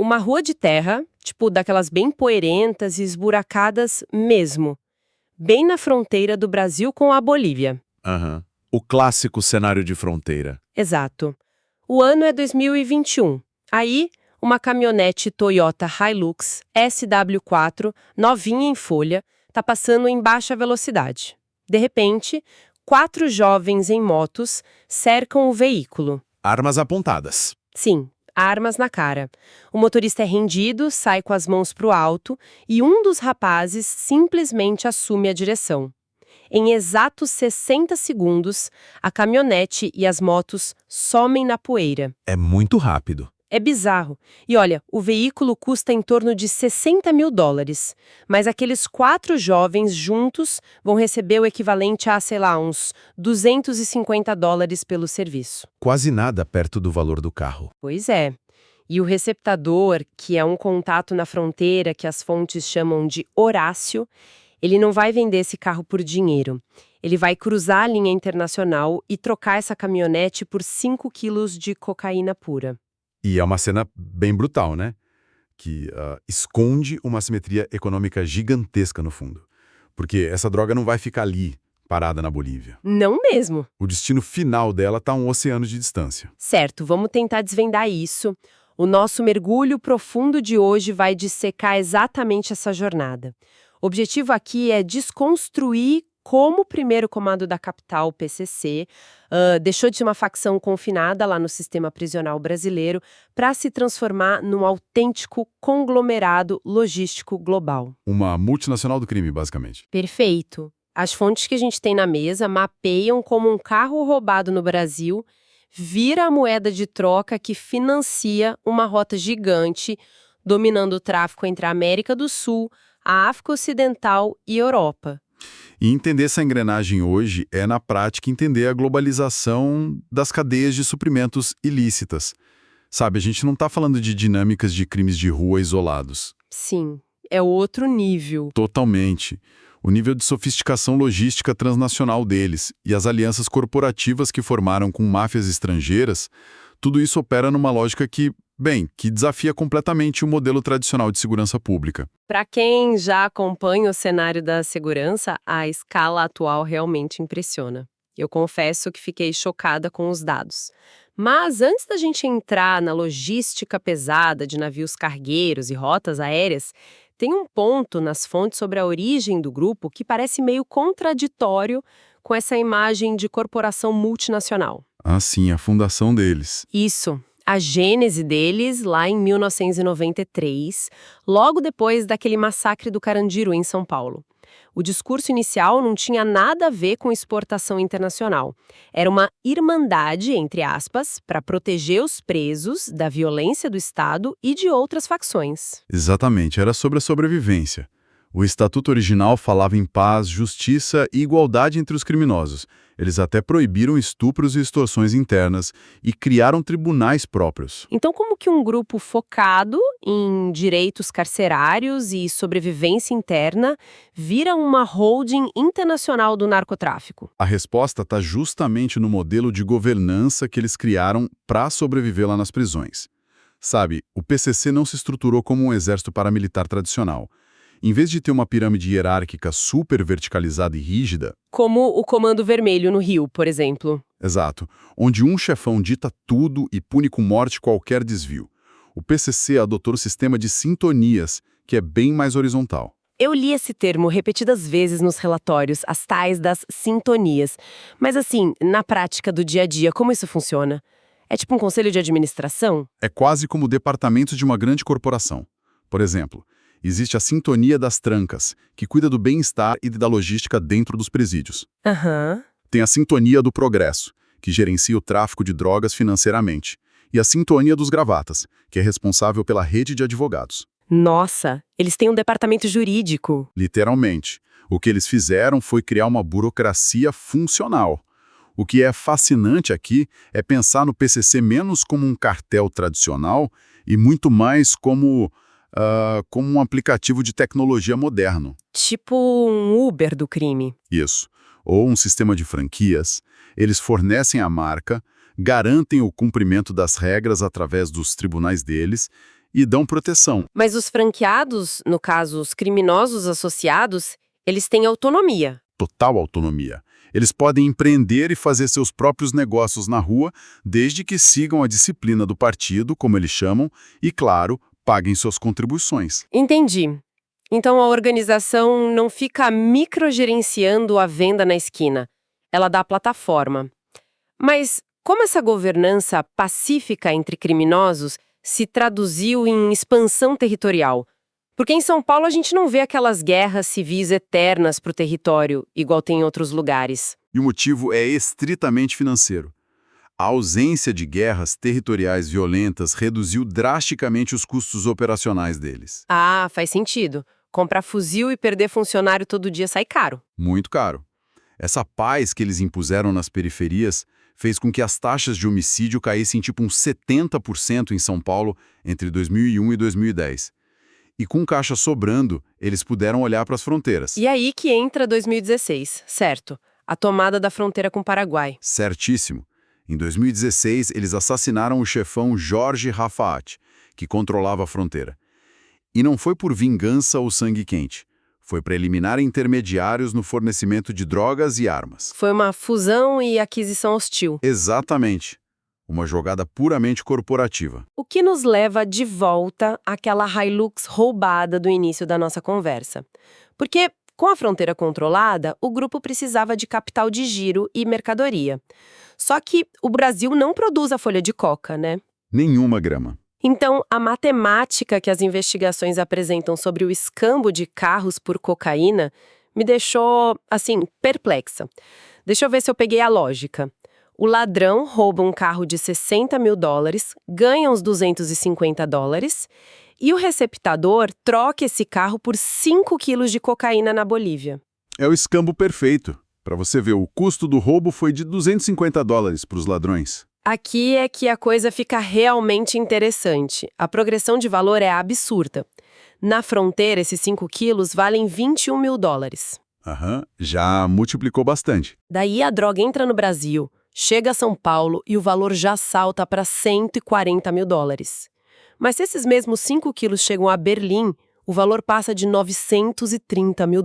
uma rua de terra, tipo daquelas bem poeirentas e esburacadas mesmo, bem na fronteira do Brasil com a Bolívia. Aham. O clássico cenário de fronteira. Exato. O ano é 2021. Aí, uma caminhonete Toyota Hilux SW4, novinha em folha, tá passando em baixa velocidade. De repente, 4 jovens em motos cercam o veículo. Armas apontadas. Sim, armas na cara. O motorista é rendido, sai com as mãos pro alto e um dos rapazes simplesmente assume a direção. Em exatos 60 segundos, a caminhonete e as motos somem na poeira. É muito rápido. É bizarro. E olha, o veículo custa em torno de $60 mil, mas aqueles 4 jovens juntos vão receber o equivalente a, sei lá, uns $250 pelo serviço. Quase nada perto do valor do carro. Pois é. E o receptador, que é um contato na fronteira que as fontes chamam de Horácio, ele não vai vender esse carro por dinheiro. Ele vai cruzar a linha internacional e trocar essa caminhonete por 5 quilos de cocaína pura. E é uma cena bem brutal, né? Que esconde uma assimetria econômica gigantesca no fundo. Porque essa droga não vai ficar ali, parada na Bolívia. Não mesmo. O destino final dela está a um oceano de distância. Certo, vamos tentar desvendar isso. O nosso mergulho profundo de hoje vai dissecar exatamente essa jornada. O objetivo aqui é desconstruir como o primeiro comando da capital, o PCC, deixou de ser uma facção confinada lá no sistema prisional brasileiro para se transformar num autêntico conglomerado logístico global. Uma multinacional do crime, basicamente. Perfeito. As fontes que a gente tem na mesa mapeiam como um carro roubado no Brasil vira a moeda de troca que financia uma rota gigante, dominando o tráfico entre a América do Sul, a África Ocidental e Europa. E entender essa engrenagem hoje é, na prática, entender a globalização das cadeias de suprimentos ilícitas. Sabe, a gente não está falando de dinâmicas de crimes de rua isolados. Sim, é outro nível. Totalmente. O nível de sofisticação logística transnacional deles e as alianças corporativas que formaram com máfias estrangeiras, tudo isso opera numa lógica que desafia completamente o modelo tradicional de segurança pública. Para quem já acompanha o cenário da segurança, a escala atual realmente impressiona. Eu confesso que fiquei chocada com os dados. Mas antes da gente entrar na logística pesada de navios cargueiros e rotas aéreas, tem um ponto nas fontes sobre a origem do grupo que parece meio contraditório com essa imagem de corporação multinacional. Ah, sim, a fundação deles. Isso. A gênese deles, lá em 1993, logo depois daquele massacre do Carandiru, em São Paulo. O discurso inicial não tinha nada a ver com exportação internacional. Era uma irmandade, entre aspas, para proteger os presos da violência do Estado e de outras facções. Exatamente, era sobre a sobrevivência. O estatuto original falava em paz, justiça e igualdade entre os criminosos. Eles até proibiram estupros e extorsões internas e criaram tribunais próprios. Então, como que um grupo focado em direitos carcerários e sobrevivência interna vira uma holding internacional do narcotráfico? A resposta está justamente no modelo de governança que eles criaram para sobreviver lá nas prisões. Sabe, o PCC não se estruturou como um exército paramilitar tradicional. Em vez de ter uma pirâmide hierárquica super verticalizada e rígida... Como o Comando Vermelho no Rio, por exemplo. Exato. Onde um chefão dita tudo e pune com morte qualquer desvio. O PCC adotou o sistema de sintonias, que é bem mais horizontal. Eu li esse termo repetidas vezes nos relatórios, as tais das sintonias. Mas assim, na prática do dia a dia, como isso funciona? É tipo um conselho de administração? É quase como o departamento de uma grande corporação. Por exemplo... Existe a sintonia das trancas, que cuida do bem-estar e da logística dentro dos presídios. Tem a sintonia do progresso, que gerencia o tráfico de drogas financeiramente. E a sintonia dos gravatas, que é responsável pela rede de advogados. Nossa, eles têm um departamento jurídico. Literalmente. O que eles fizeram foi criar uma burocracia funcional. O que é fascinante aqui é pensar no PCC menos como um cartel tradicional e muito mais como um aplicativo de tecnologia moderno. Tipo um Uber do crime. Isso. Ou um sistema de franquias. Eles fornecem a marca, garantem o cumprimento das regras através dos tribunais deles e dão proteção. Mas os franqueados, no caso, os criminosos associados, eles têm autonomia. Total autonomia. Eles podem empreender e fazer seus próprios negócios na rua, desde que sigam a disciplina do partido, como eles chamam, e, claro, paguem suas contribuições. Entendi. Então a organização não fica microgerenciando a venda na esquina. Ela dá a plataforma. Mas como essa governança pacífica entre criminosos se traduziu em expansão territorial? Porque em São Paulo a gente não vê aquelas guerras civis eternas para o território, igual tem em outros lugares. E o motivo é estritamente financeiro. A ausência de guerras territoriais violentas reduziu drasticamente os custos operacionais deles. Ah, faz sentido. Comprar fuzil e perder funcionário todo dia sai caro. Muito caro. Essa paz que eles impuseram nas periferias fez com que as taxas de homicídio caíssem tipo uns 70% em São Paulo entre 2001 e 2010. E com caixa sobrando, eles puderam olhar para as fronteiras. E aí que entra 2016, certo? A tomada da fronteira com o Paraguai. Certíssimo. Em 2016, eles assassinaram o chefão Jorge Raffaat, que controlava a fronteira. E não foi por vingança ou sangue quente. Foi para eliminar intermediários no fornecimento de drogas e armas. Foi uma fusão e aquisição hostil. Exatamente. Uma jogada puramente corporativa. O que nos leva de volta àquela Hilux roubada do início da nossa conversa. Porque, com a fronteira controlada, o grupo precisava de capital de giro e mercadoria. Só que o Brasil não produz a folha de coca, né? Nenhuma grama. Então, a matemática que as investigações apresentam sobre o escambo de carros por cocaína me deixou, assim, perplexa. Deixa eu ver se eu peguei a lógica. O ladrão rouba um carro de $60 mil, ganha uns $250, e o receptador troca esse carro por 5 quilos de cocaína na Bolívia. É o escambo perfeito. Para você ver, o custo do roubo foi de $250 para os ladrões. Aqui é que a coisa fica realmente interessante. A progressão de valor é absurda. Na fronteira, esses 5 quilos valem $21 mil. Já multiplicou bastante. Daí a droga entra no Brasil, chega a São Paulo e o valor já salta para $140 mil. Mas se esses mesmos 5 quilos chegam a Berlim, o valor passa de $930 mil.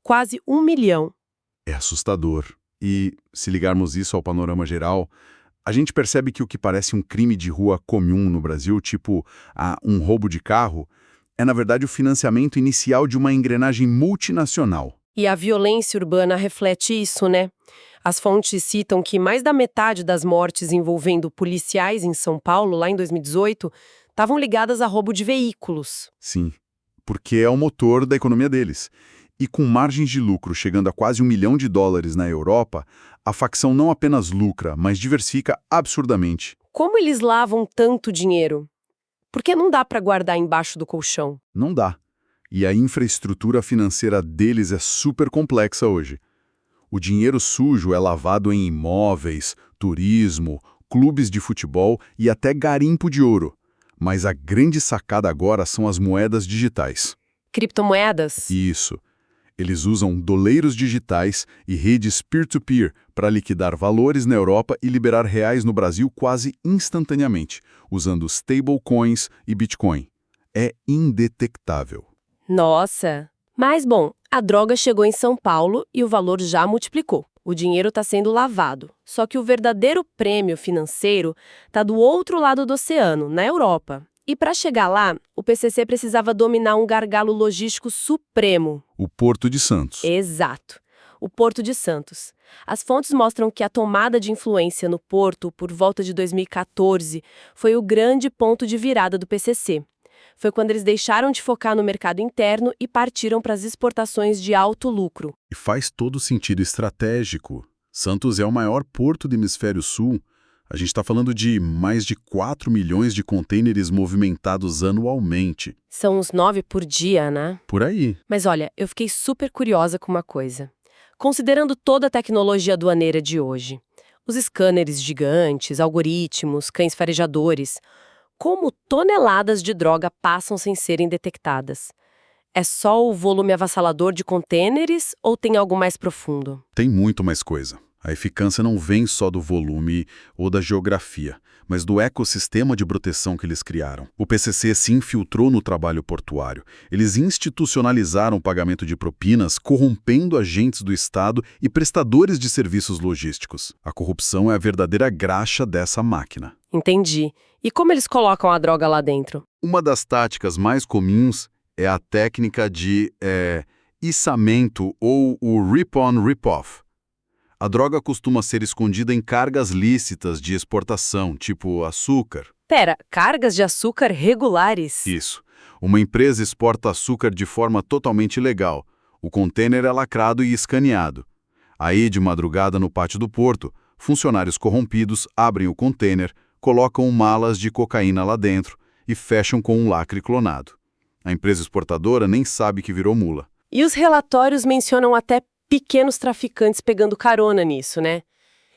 Quase 1 milhão. É assustador. E, se ligarmos isso ao panorama geral, a gente percebe que o que parece um crime de rua comum no Brasil, tipo um roubo de carro, é na verdade o financiamento inicial de uma engrenagem multinacional. E a violência urbana reflete isso, né? As fontes citam que mais da metade das mortes envolvendo policiais em São Paulo, lá em 2018, estavam ligadas a roubo de veículos. Sim, porque é o motor da economia deles. E com margens de lucro chegando a quase $1 milhão na Europa, a facção não apenas lucra, mas diversifica absurdamente. Como eles lavam tanto dinheiro? Porque não dá para guardar embaixo do colchão. Não dá. E a infraestrutura financeira deles é super complexa hoje. O dinheiro sujo é lavado em imóveis, turismo, clubes de futebol e até garimpo de ouro. Mas a grande sacada agora são as moedas digitais. Criptomoedas? Isso. Eles usam doleiros digitais e redes peer-to-peer para liquidar valores na Europa e liberar reais no Brasil quase instantaneamente, usando stablecoins e Bitcoin. É indetectável. Nossa! Mas, bom, a droga chegou em São Paulo e o valor já multiplicou. O dinheiro está sendo lavado. Só que o verdadeiro prêmio financeiro está do outro lado do oceano, na Europa. E para chegar lá, o PCC precisava dominar um gargalo logístico supremo. O Porto de Santos. Exato. O Porto de Santos. As fontes mostram que a tomada de influência no porto, por volta de 2014, foi o grande ponto de virada do PCC. Foi quando eles deixaram de focar no mercado interno e partiram para as exportações de alto lucro. E faz todo sentido estratégico. Santos é o maior porto do Hemisfério Sul. A gente está falando de mais de 4 milhões de contêineres movimentados anualmente. São uns 9 por dia, né? Por aí. Mas olha, eu fiquei super curiosa com uma coisa. Considerando toda a tecnologia aduaneira de hoje, os scanners gigantes, algoritmos, cães farejadores, como toneladas de droga passam sem serem detectadas? É só o volume avassalador de contêineres ou tem algo mais profundo? Tem muito mais coisa. A eficácia não vem só do volume ou da geografia, mas do ecossistema de proteção que eles criaram. O PCC se infiltrou no trabalho portuário. Eles institucionalizaram o pagamento de propinas, corrompendo agentes do Estado e prestadores de serviços logísticos. A corrupção é a verdadeira graxa dessa máquina. Entendi. E como eles colocam a droga lá dentro? Uma das táticas mais comuns é a técnica de içamento ou o rip-on, rip-off. A droga costuma ser escondida em cargas lícitas de exportação, tipo açúcar. Pera, cargas de açúcar regulares? Isso. Uma empresa exporta açúcar de forma totalmente ilegal. O contêiner é lacrado e escaneado. Aí, de madrugada no pátio do porto, funcionários corrompidos abrem o contêiner, colocam malas de cocaína lá dentro e fecham com um lacre clonado. A empresa exportadora nem sabe que virou mula. E os relatórios mencionam até pequenos traficantes pegando carona nisso, né?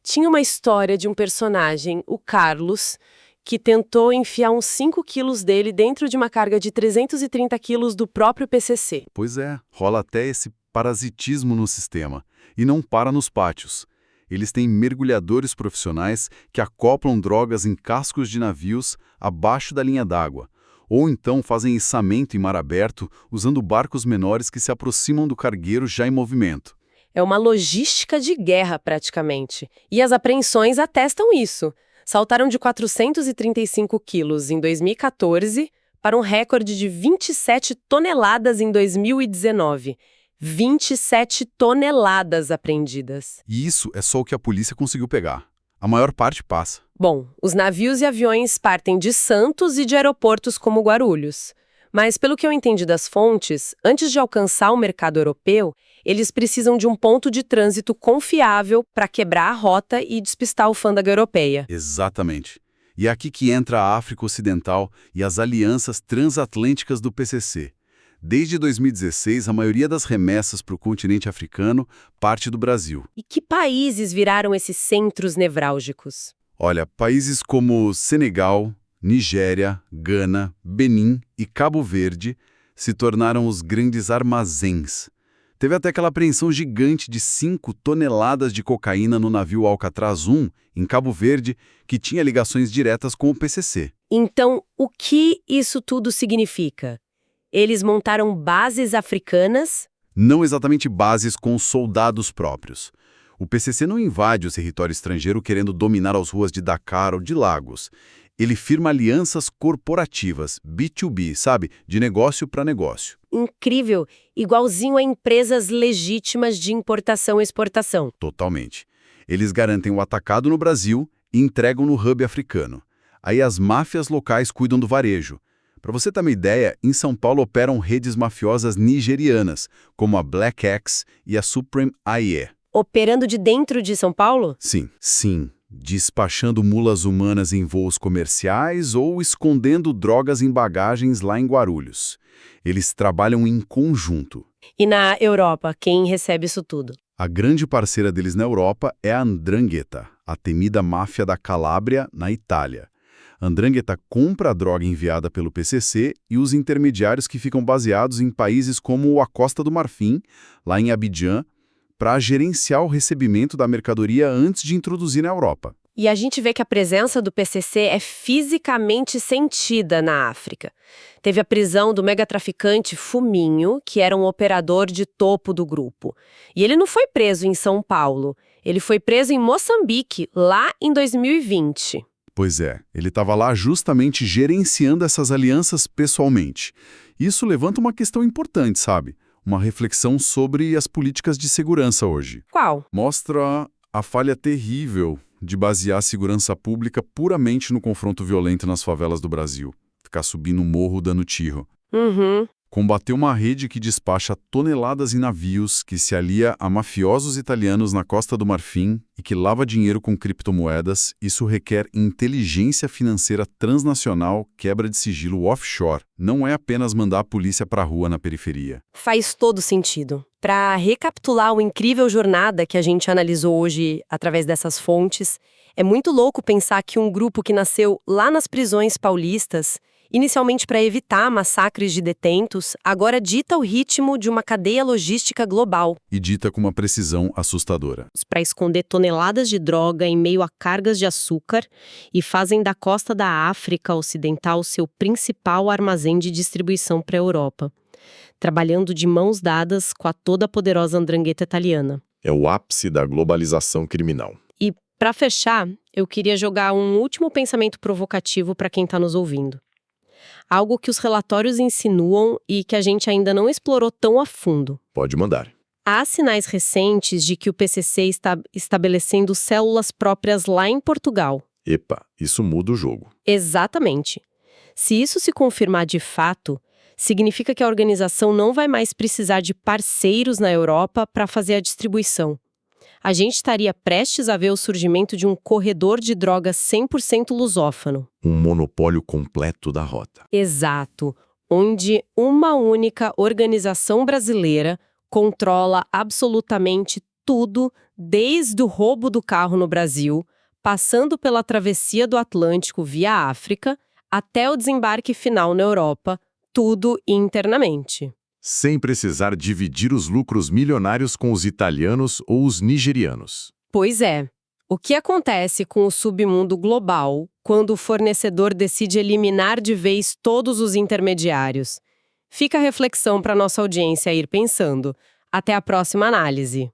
Tinha uma história de um personagem, o Carlos, que tentou enfiar uns 5 quilos dele dentro de uma carga de 330 quilos do próprio PCC. Pois é, rola até esse parasitismo no sistema. E não para nos pátios. Eles têm mergulhadores profissionais que acoplam drogas em cascos de navios abaixo da linha d'água. Ou então fazem içamento em mar aberto usando barcos menores que se aproximam do cargueiro já em movimento. É uma logística de guerra, praticamente. E as apreensões atestam isso. Saltaram de 435 quilos em 2014 para um recorde de 27 toneladas em 2019. 27 toneladas apreendidas. E isso é só o que a polícia conseguiu pegar. A maior parte passa. Bom, os navios e aviões partem de Santos e de aeroportos como Guarulhos. Mas, pelo que eu entendi das fontes, antes de alcançar o mercado europeu, eles precisam de um ponto de trânsito confiável para quebrar a rota e despistar a alfândega europeia. Exatamente. E é aqui que entra a África Ocidental e as alianças transatlânticas do PCC. Desde 2016, a maioria das remessas para o continente africano parte do Brasil. E que países viraram esses centros nevrálgicos? Olha, países como Senegal, Nigéria, Gana, Benin e Cabo Verde se tornaram os grandes armazéns. Teve até aquela apreensão gigante de 5 toneladas de cocaína no navio Alcatraz 1, em Cabo Verde, que tinha ligações diretas com o PCC. Então, o que isso tudo significa? Eles montaram bases africanas? Não exatamente bases com soldados próprios. O PCC não invade o território estrangeiro querendo dominar as ruas de Dakar ou de Lagos. Ele firma alianças corporativas, B2B, sabe? De negócio para negócio. Incrível! Igualzinho a empresas legítimas de importação e exportação. Totalmente. Eles garantem o atacado no Brasil e entregam no hub africano. Aí as máfias locais cuidam do varejo. Para você ter uma ideia, em São Paulo operam redes mafiosas nigerianas, como a Black Axe e a Supreme IE. Operando de dentro de São Paulo? Sim. Despachando mulas humanas em voos comerciais ou escondendo drogas em bagagens lá em Guarulhos. Eles trabalham em conjunto. E na Europa, quem recebe isso tudo? A grande parceira deles na Europa é a 'Ndrangheta, a temida máfia da Calábria, na Itália. A 'Ndrangheta compra a droga enviada pelo PCC e os intermediários que ficam baseados em países como a Costa do Marfim, lá em Abidjan, para gerenciar o recebimento da mercadoria antes de introduzir na Europa. E a gente vê que a presença do PCC é fisicamente sentida na África. Teve a prisão do megatraficante Fuminho, que era um operador de topo do grupo. E ele não foi preso em São Paulo, ele foi preso em Moçambique, lá em 2020. Pois é, ele estava lá justamente gerenciando essas alianças pessoalmente. Isso levanta uma questão importante, sabe? Uma reflexão sobre as políticas de segurança hoje. Qual? Mostra a falha terrível de basear a segurança pública puramente no confronto violento nas favelas do Brasil. Ficar subindo o morro dando tiro. Combater uma rede que despacha toneladas em navios, que se alia a mafiosos italianos na Costa do Marfim e que lava dinheiro com criptomoedas, isso requer inteligência financeira transnacional, quebra de sigilo offshore. Não é apenas mandar a polícia para a rua na periferia. Faz todo sentido. Para recapitular a incrível jornada que a gente analisou hoje através dessas fontes, é muito louco pensar que um grupo que nasceu lá nas prisões paulistas inicialmente para evitar massacres de detentos, agora dita o ritmo de uma cadeia logística global. E dita com uma precisão assustadora. Para esconder toneladas de droga em meio a cargas de açúcar e fazem da costa da África Ocidental seu principal armazém de distribuição para a Europa, trabalhando de mãos dadas com a toda poderosa 'ndrangheta italiana. É o ápice da globalização criminal. E, para fechar, eu queria jogar um último pensamento provocativo para quem está nos ouvindo. Algo que os relatórios insinuam e que a gente ainda não explorou tão a fundo. Pode mandar. Há sinais recentes de que o PCC está estabelecendo células próprias lá em Portugal. Epa, isso muda o jogo. Exatamente. Se isso se confirmar de fato, significa que a organização não vai mais precisar de parceiros na Europa para fazer a distribuição. A gente estaria prestes a ver o surgimento de um corredor de drogas 100% lusófono. Um monopólio completo da rota. Exato. Onde uma única organização brasileira controla absolutamente tudo, desde o roubo do carro no Brasil, passando pela travessia do Atlântico via África, até o desembarque final na Europa, tudo internamente. Sem precisar dividir os lucros milionários com os italianos ou os nigerianos. Pois é. O que acontece com o submundo global quando o fornecedor decide eliminar de vez todos os intermediários? Fica a reflexão para nossa audiência ir pensando. Até a próxima análise.